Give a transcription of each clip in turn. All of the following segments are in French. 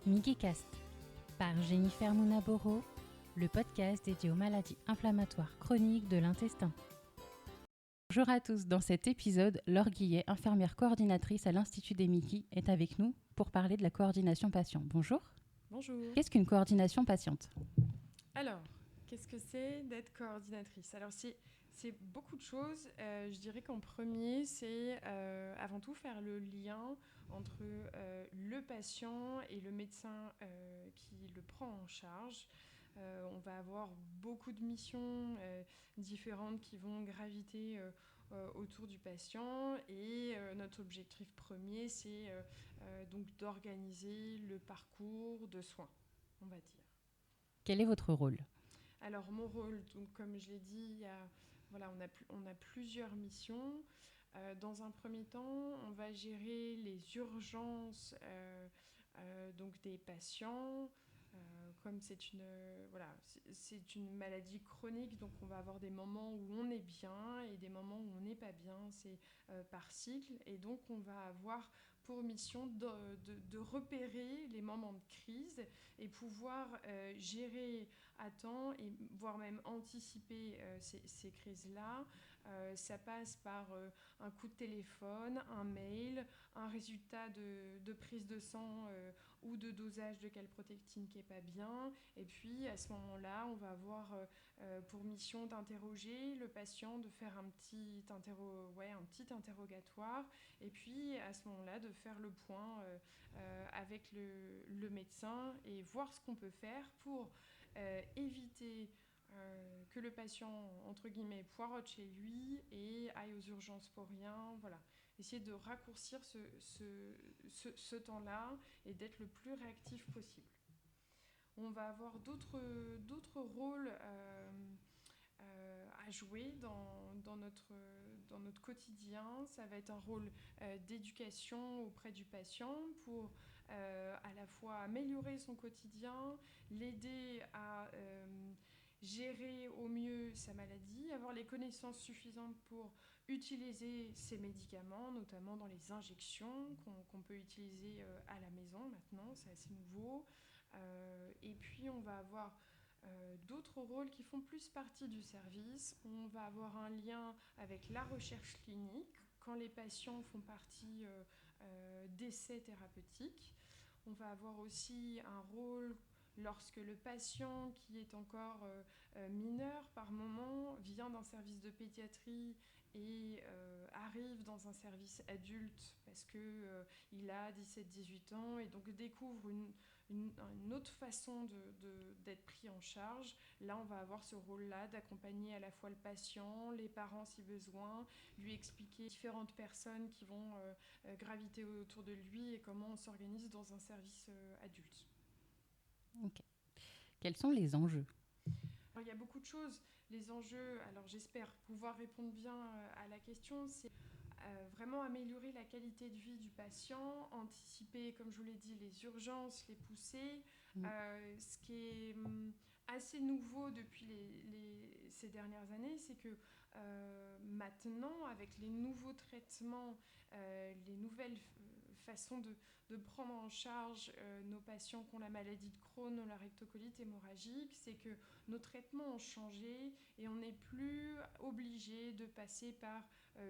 MikiCast par Jennifer Mounaboro, le podcast dédié aux maladies inflammatoires chroniques de l'intestin. Bonjour à tous, dans cet épisode, Laure Guillet, infirmière coordinatrice à l'Institut des Miki, est avec nous pour parler de la coordination patient. Bonjour. Bonjour. Qu'est-ce qu'une coordination patiente ? Alors, qu'est-ce que c'est d'être coordinatrice ? Alors, c'est beaucoup de choses. Je dirais qu'en premier, c'est avant tout faire le lien entre le patient et le médecin qui le prend en charge. On va avoir beaucoup de missions différentes qui vont graviter autour du patient et notre objectif premier, c'est donc d'organiser le parcours de soins, on va dire. Quel est votre rôle ? Alors mon rôle, donc, comme je l'ai dit, on a plusieurs missions. Dans un premier temps, on va gérer les urgences donc des patients. Comme c'est une maladie chronique, donc on va avoir des moments où on est bien et des moments où on n'est pas bien, c'est par cycle. Et donc on va avoir pour mission de repérer les moments de crise et pouvoir gérer à temps et voire même anticiper ces crises-là. Ça passe par un coup de téléphone, un mail, un résultat de prise de sang ou de dosage de calprotectine qui n'est pas bien. Et puis à ce moment-là, on va avoir pour mission d'interroger le patient, de faire un petit interrogatoire. Et puis à ce moment-là, de faire le point avec le médecin et voir ce qu'on peut faire pour éviter que le patient, entre guillemets, poireaute chez lui et aille aux urgences pour rien. Voilà. Essayer de raccourcir ce temps-là et d'être le plus réactif possible. On va avoir d'autres rôles à jouer dans notre quotidien. Ça va être un rôle d'éducation auprès du patient pour à la fois améliorer son quotidien, l'aider à gérer au mieux sa maladie, avoir les connaissances suffisantes pour utiliser ses médicaments, notamment dans les injections qu'on peut utiliser à la maison maintenant, c'est assez nouveau. Et puis on va avoir d'autres rôles qui font plus partie du service. On va avoir un lien avec la recherche clinique quand les patients font partie d'essais thérapeutiques. On va avoir aussi un rôle lorsque le patient qui est encore mineur par moment vient d'un service de pédiatrie et arrive dans un service adulte parce qu'il a 17-18 ans et donc découvre une autre façon d'être pris en charge. Là, on va avoir ce rôle-là d'accompagner à la fois le patient, les parents si besoin, lui expliquer différentes personnes qui vont graviter autour de lui et comment on s'organise dans un service adulte. Ok. Quels sont les enjeux ? Alors, il y a beaucoup de choses. Les enjeux, alors j'espère pouvoir répondre bien à la question, c'est vraiment améliorer la qualité de vie du patient, anticiper, comme je vous l'ai dit, les urgences, les poussées. Ce qui est assez nouveau depuis ces dernières années, c'est que maintenant, avec les nouveaux traitements, les nouvelles façons de prendre en charge nos patients qui ont la maladie de Crohn ou la rectocolite hémorragique, c'est que nos traitements ont changé et on n'est plus obligé de passer par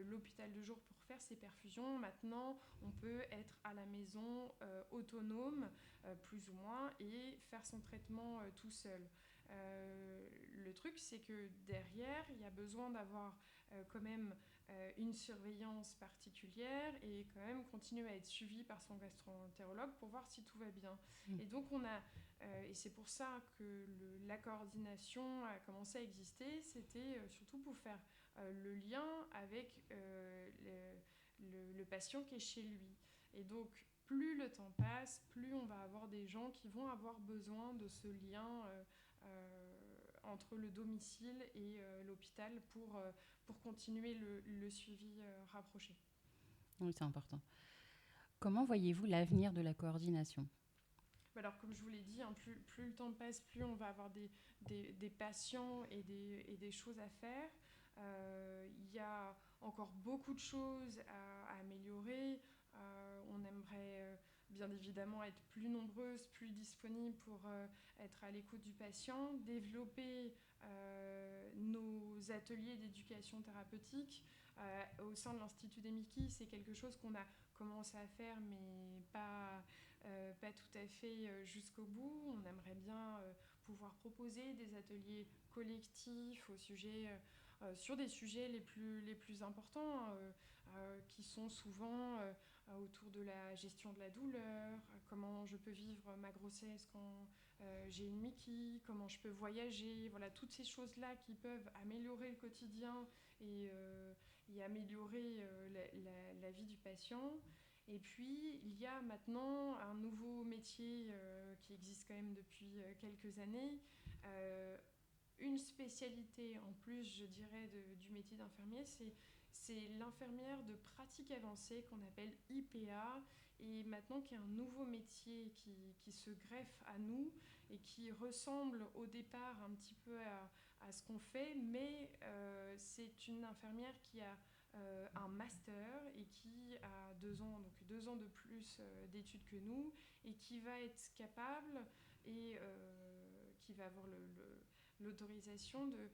l'hôpital de jour pour faire ses perfusions. Maintenant, on peut être à la maison autonome, plus ou moins, et faire son traitement tout seul. Le truc, c'est que derrière, il y a besoin d'avoir quand même une surveillance particulière et quand même continuer à être suivi par son gastro-entérologue pour voir si tout va bien. Et donc, et c'est pour ça que la coordination a commencé à exister, c'était surtout pour faire le lien avec le patient qui est chez lui. Et donc, plus le temps passe, plus on va avoir des gens qui vont avoir besoin de ce lien entre le domicile et l'hôpital pour continuer le suivi rapproché. Oui, c'est important. Comment voyez-vous l'avenir de la coordination ? Alors, comme je vous l'ai dit, plus le temps passe, plus on va avoir des patients et des choses à faire. Il y a encore beaucoup de choses à améliorer. On aimerait bien évidemment être plus nombreuses, plus disponibles pour être à l'écoute du patient, développer nos ateliers d'éducation thérapeutique. Au sein de l'Institut des Mickey, c'est quelque chose qu'on a commencé à faire, mais pas tout à fait jusqu'au bout. On aimerait bien pouvoir proposer des ateliers collectifs sur des sujets les plus importants, qui sont souvent autour de la gestion de la douleur, comment je peux vivre ma grossesse quand j'ai une Mickey, comment je peux voyager, voilà, toutes ces choses-là qui peuvent améliorer le quotidien et améliorer la vie du patient. Et puis, il y a maintenant un nouveau métier qui existe quand même depuis quelques années, une spécialité en plus, je dirais, du métier d'infirmier, c'est l'infirmière de pratique avancée qu'on appelle IPA, et maintenant qui est un nouveau métier qui se greffe à nous et qui ressemble au départ un petit peu à ce qu'on fait, mais c'est une infirmière qui a un master et qui a 2 ans, donc 2 ans de plus d'études que nous, et qui va être capable et qui va avoir l'autorisation de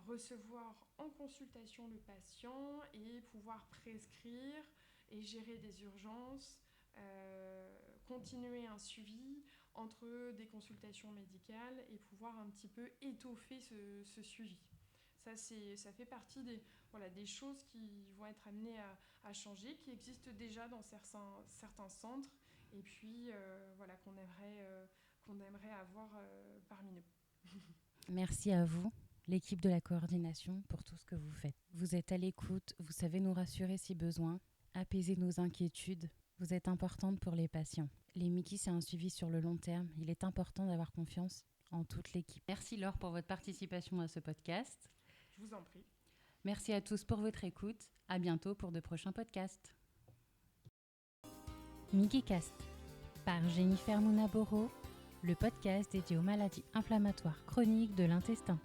recevoir en consultation le patient et pouvoir prescrire et gérer des urgences, continuer un suivi entre des consultations médicales et pouvoir un petit peu étoffer ce suivi. Ça fait partie des choses qui vont être amenées à changer, qui existent déjà dans certains centres, et puis qu'on aimerait avoir parmi nous. Merci à vous, l'équipe de la coordination, pour tout ce que vous faites. Vous êtes à l'écoute, vous savez nous rassurer si besoin, apaiser nos inquiétudes. Vous êtes importante pour les patients. Les Mickey, c'est un suivi sur le long terme. Il est important d'avoir confiance en toute l'équipe. Merci Laure pour votre participation à ce podcast. Je vous en prie. Merci à tous pour votre écoute. À bientôt pour de prochains podcasts. MickeyCast par Jennifer Mounaboro, le podcast dédié aux maladies inflammatoires chroniques de l'intestin.